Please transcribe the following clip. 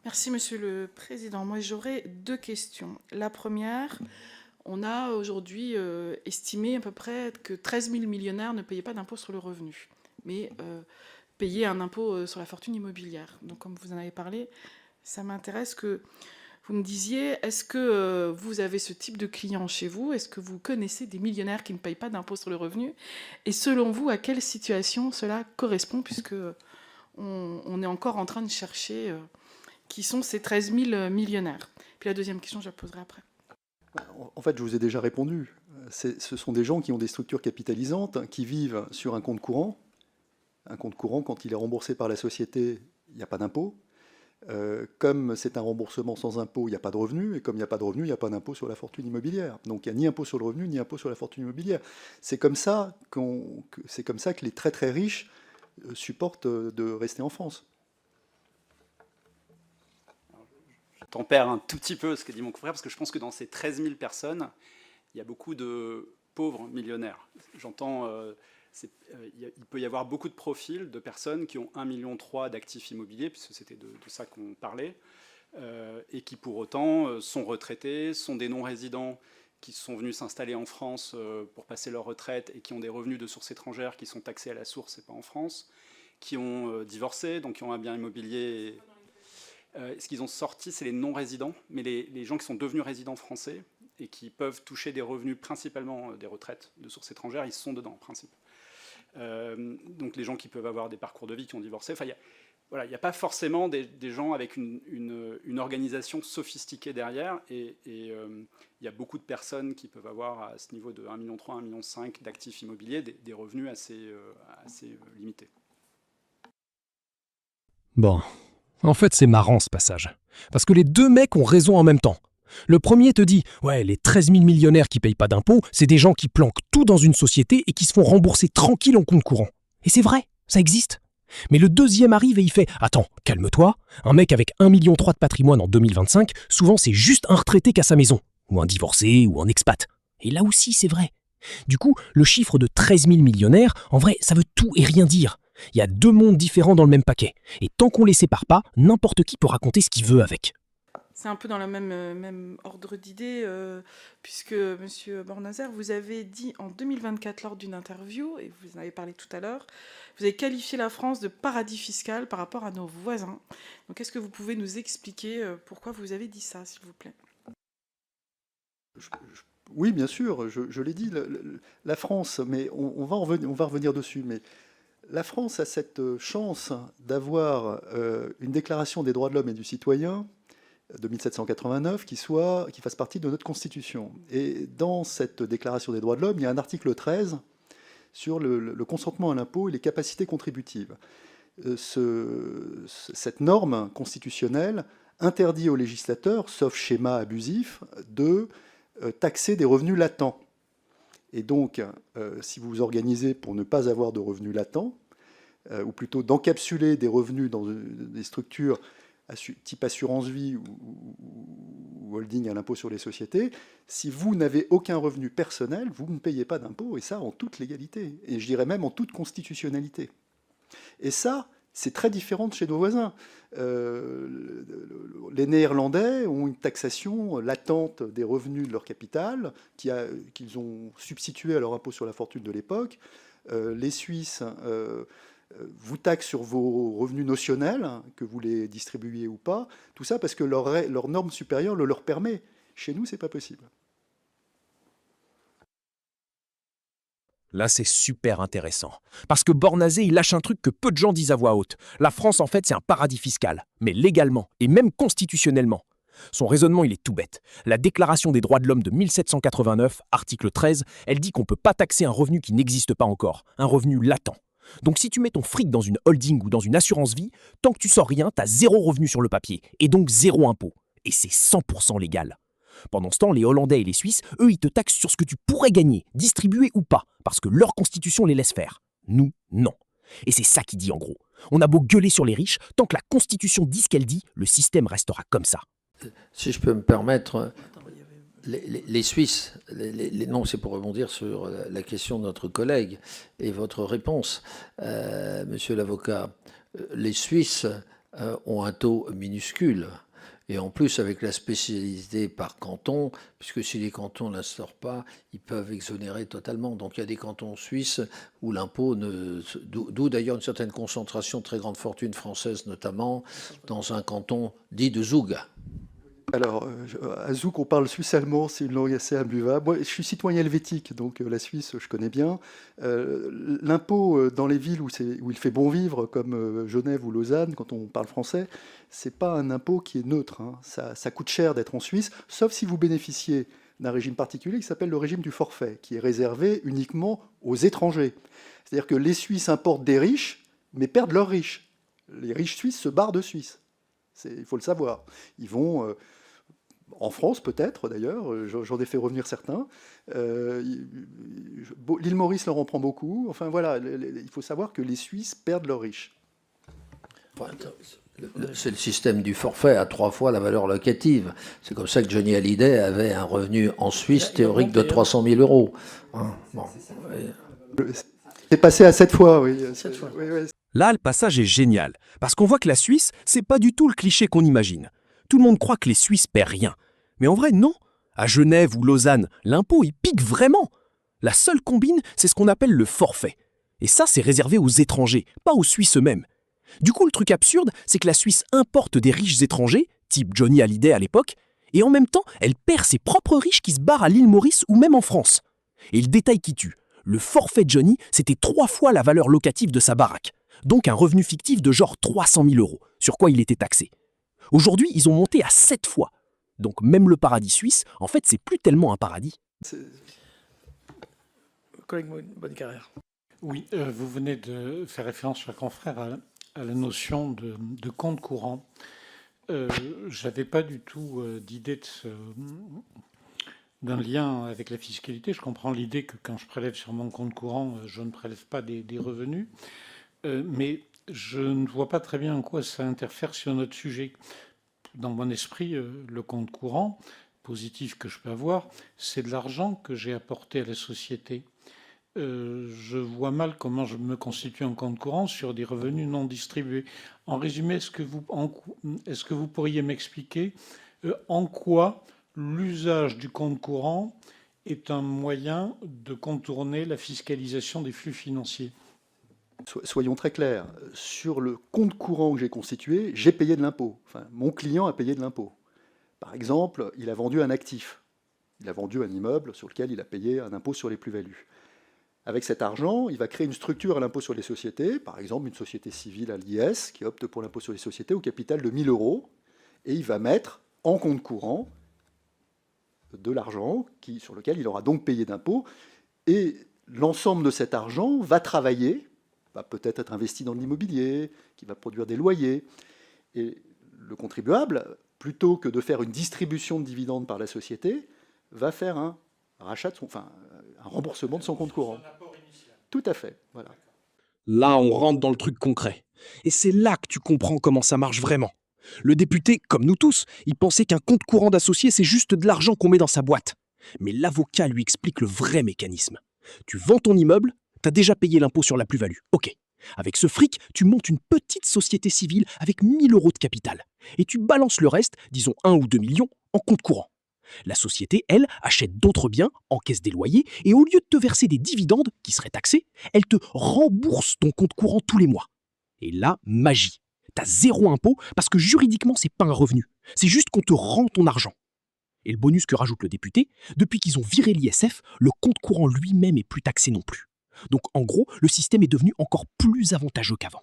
Merci, Monsieur le Président. Moi, j'aurais deux questions. La première, on a aujourd'hui estimé à peu près que 13 000 millionnaires ne payaient pas d'impôt sur le revenu, mais payaient un impôt sur la fortune immobilière. Donc, comme vous en avez parlé, ça m'intéresse que vous me disiez, est-ce que vous avez ce type de client chez vous? Est-ce que vous connaissez des millionnaires qui ne payent pas d'impôt sur le revenu? Et selon vous, à quelle situation cela correspond, puisque on est encore en train de chercher qui sont ces 13 000 millionnaires. Puis la deuxième question, je la poserai après. En fait, je vous ai déjà répondu. Ce sont des gens qui ont des structures capitalisantes, qui vivent sur un compte courant. Un compte courant, quand il est remboursé par la société, il n'y a pas d'impôt. Comme c'est un remboursement sans impôt, il n'y a pas de revenu. Et comme il n'y a pas de revenu, il n'y a pas d'impôt sur la fortune immobilière. Donc il n'y a ni impôt sur le revenu, ni impôt sur la fortune immobilière. C'est comme ça que les très très riches supportent de rester en France. Tempère un tout petit peu ce que dit mon confrère, parce que je pense que dans ces 13 000 personnes, il y a beaucoup de pauvres millionnaires. J'entends, il peut y avoir beaucoup de profils de personnes qui ont 1,3 million d'actifs immobiliers, puisque c'était de ça qu'on parlait, et qui pour autant sont retraités, sont des non-résidents qui sont venus s'installer en France pour passer leur retraite et qui ont des revenus de source étrangère qui sont taxés à la source et pas en France, qui ont divorcé, donc qui ont un bien immobilier. Ce qu'ils ont sorti, c'est les non-résidents, mais les gens qui sont devenus résidents français et qui peuvent toucher des revenus, principalement des retraites de source étrangère, ils sont dedans, en principe. Donc les gens qui peuvent avoir des parcours de vie, qui ont divorcé. Enfin, il n'y a pas forcément des gens avec une organisation sophistiquée derrière. Et il y a beaucoup de personnes qui peuvent avoir, à ce niveau de 1,3 million, 1,5 million d'actifs immobiliers, des revenus assez limités. Bon. En fait, c'est marrant ce passage. Parce que les deux mecs ont raison en même temps. Le premier te dit « Ouais, les 13 000 millionnaires qui payent pas d'impôts, c'est des gens qui planquent tout dans une société et qui se font rembourser tranquille en compte courant. » Et c'est vrai, ça existe. Mais le deuxième arrive et il fait « Attends, calme-toi, un mec avec 1,3 million de patrimoine en 2025, souvent c'est juste un retraité qu'à sa maison, ou un divorcé, ou un expat. » Et là aussi, c'est vrai. Du coup, le chiffre de 13 000 millionnaires, en vrai, ça veut tout et rien dire. Il y a deux mondes différents dans le même paquet. Et tant qu'on les sépare pas, n'importe qui peut raconter ce qu'il veut avec. C'est un peu dans le même ordre d'idée, puisque, Monsieur Bornazer, vous avez dit en 2024 lors d'une interview, et vous en avez parlé tout à l'heure, vous avez qualifié la France de paradis fiscal par rapport à nos voisins. Donc est-ce que vous pouvez nous expliquer pourquoi vous avez dit ça, s'il vous plaît? Oui, bien sûr, je l'ai dit, la France, mais on va revenir dessus, mais la France a cette chance d'avoir une déclaration des droits de l'homme et du citoyen de 1789 qui fasse partie de notre Constitution. Et dans cette déclaration des droits de l'homme, il y a un article 13 sur le consentement à l'impôt et les capacités contributives. Cette norme constitutionnelle interdit aux législateurs, sauf schéma abusif, de taxer des revenus latents. Et donc, si vous vous organisez pour ne pas avoir de revenus latents, ou plutôt d'encapsuler des revenus dans des structures type assurance vie ou holding à l'impôt sur les sociétés, si vous n'avez aucun revenu personnel, vous ne payez pas d'impôt, et ça en toute légalité, et je dirais même en toute constitutionnalité. Et ça, c'est très différent de chez nos voisins. Les Néerlandais ont une taxation latente des revenus de leur capital qu'ils ont substitué à leur impôt sur la fortune de l'époque. Les Suisses vous taxent sur vos revenus notionnels, que vous les distribuiez ou pas. Tout ça parce que leur norme supérieure le leur permet. Chez nous, c'est pas possible. Là, c'est super intéressant. Parce que Bornazé, il lâche un truc que peu de gens disent à voix haute. La France, en fait, c'est un paradis fiscal. Mais légalement, et même constitutionnellement. Son raisonnement, il est tout bête. La Déclaration des droits de l'homme de 1789, article 13, elle dit qu'on ne peut pas taxer un revenu qui n'existe pas encore, un revenu latent. Donc si tu mets ton fric dans une holding ou dans une assurance vie, tant que tu sors rien, t'as zéro revenu sur le papier, et donc zéro impôt. Et c'est 100% légal. Pendant ce temps, les Hollandais et les Suisses, eux, ils te taxent sur ce que tu pourrais gagner, distribuer ou pas, parce que leur constitution les laisse faire. Nous, non. Et c'est ça qu'il dit en gros. On a beau gueuler sur les riches, tant que la constitution dit ce qu'elle dit, le système restera comme ça. Si je peux me permettre, les Suisses, non, c'est pour rebondir sur la question de notre collègue et votre réponse, monsieur l'avocat. Les Suisses ont un taux minuscule. Et en plus, avec la spécialité par canton, puisque si les cantons n'instaurent pas, ils peuvent exonérer totalement. Donc il y a des cantons suisses où l'impôt d'où d'ailleurs une certaine concentration de très grandes fortunes françaises, notamment dans un canton dit de Zoug. Alors, à Zouk, on parle suisse-allemand, c'est une langue assez imbuvable. Moi, je suis citoyen helvétique, donc la Suisse, je connais bien. L'impôt dans les villes où il fait bon vivre, comme Genève ou Lausanne, quand on parle français, c'est pas un impôt qui est neutre, hein. Ça coûte cher d'être en Suisse, sauf si vous bénéficiez d'un régime particulier qui s'appelle le régime du forfait, qui est réservé uniquement aux étrangers. C'est-à-dire que les Suisses importent des riches, mais perdent leurs riches. Les riches suisses se barrent de Suisse. Il faut le savoir. Ils vont... en France, peut-être, d'ailleurs, j'en ai fait revenir certains. L'île Maurice leur en prend beaucoup. Enfin, voilà, il faut savoir que les Suisses perdent leurs riches. C'est le système du forfait à 3 fois la valeur locative. C'est comme ça que Johnny Hallyday avait un revenu en Suisse théorique de 300 000 euros. Hein, bon. C'est passé à 7 fois, oui. 7 fois. Oui, oui. Là, le passage est génial, parce qu'on voit que la Suisse, c'est pas du tout le cliché qu'on imagine. Tout le monde croit que les Suisses paient rien. Mais en vrai, non. À Genève ou Lausanne, l'impôt, il pique vraiment. La seule combine, c'est ce qu'on appelle le forfait. Et ça, c'est réservé aux étrangers, pas aux Suisses eux-mêmes. Du coup, le truc absurde, c'est que la Suisse importe des riches étrangers, type Johnny Hallyday à l'époque, et en même temps, elle perd ses propres riches qui se barrent à l'île Maurice ou même en France. Et le détail qui tue, le forfait Johnny, c'était 3 fois la valeur locative de sa baraque. Donc un revenu fictif de genre 300 000 euros, sur quoi il était taxé. Aujourd'hui, ils ont monté à 7 fois. Donc même le paradis suisse, en fait, c'est plus tellement un paradis. Collègue Bonnecarrère. Oui, vous venez de faire référence, cher confrère, à la notion de compte courant. Je n'avais pas du tout d'idée d'un lien avec la fiscalité. Je comprends l'idée que quand je prélève sur mon compte courant, je ne prélève pas des revenus. Mais je ne vois pas très bien en quoi ça interfère sur notre sujet. Dans mon esprit, le compte courant positif que je peux avoir, c'est de l'argent que j'ai apporté à la société. Je vois mal comment je me constitue un compte courant sur des revenus non distribués. En résumé, est-ce que vous pourriez m'expliquer en quoi l'usage du compte courant est un moyen de contourner la fiscalisation des flux financiers ? Soyons très clairs, sur le compte courant que j'ai constitué, j'ai payé de l'impôt. Enfin, mon client a payé de l'impôt. Par exemple, il a vendu un actif. Il a vendu un immeuble sur lequel il a payé un impôt sur les plus-values. Avec cet argent, il va créer une structure à l'impôt sur les sociétés, par exemple une société civile à l'IS qui opte pour l'impôt sur les sociétés au capital de 1 000 €, et il va mettre en compte courant de l'argent sur lequel il aura donc payé d'impôts, et l'ensemble de cet argent va travailler, va peut-être être investi dans de l'immobilier, qui va produire des loyers. Et le contribuable, plutôt que de faire une distribution de dividendes par la société, va faire un remboursement de son compte courant. Tout à fait. Voilà. Là, on rentre dans le truc concret. Et c'est là que tu comprends comment ça marche vraiment. Le député, comme nous tous, il pensait qu'un compte courant d'associé, c'est juste de l'argent qu'on met dans sa boîte. Mais l'avocat lui explique le vrai mécanisme. Tu vends ton immeuble, tu as déjà payé l'impôt sur la plus-value. Ok. Avec ce fric, tu montes une petite société civile avec 1 000 € de capital. Et tu balances le reste, disons 1 ou 2 millions, en compte courant. La société, elle, achète d'autres biens, encaisse des loyers, et au lieu de te verser des dividendes, qui seraient taxés, elle te rembourse ton compte courant tous les mois. Et là, magie. T'as 0 impôt parce que juridiquement, c'est pas un revenu. C'est juste qu'on te rend ton argent. Et le bonus que rajoute le député, depuis qu'ils ont viré l'ISF, le compte courant lui-même est plus taxé non plus. Donc en gros, le système est devenu encore plus avantageux qu'avant.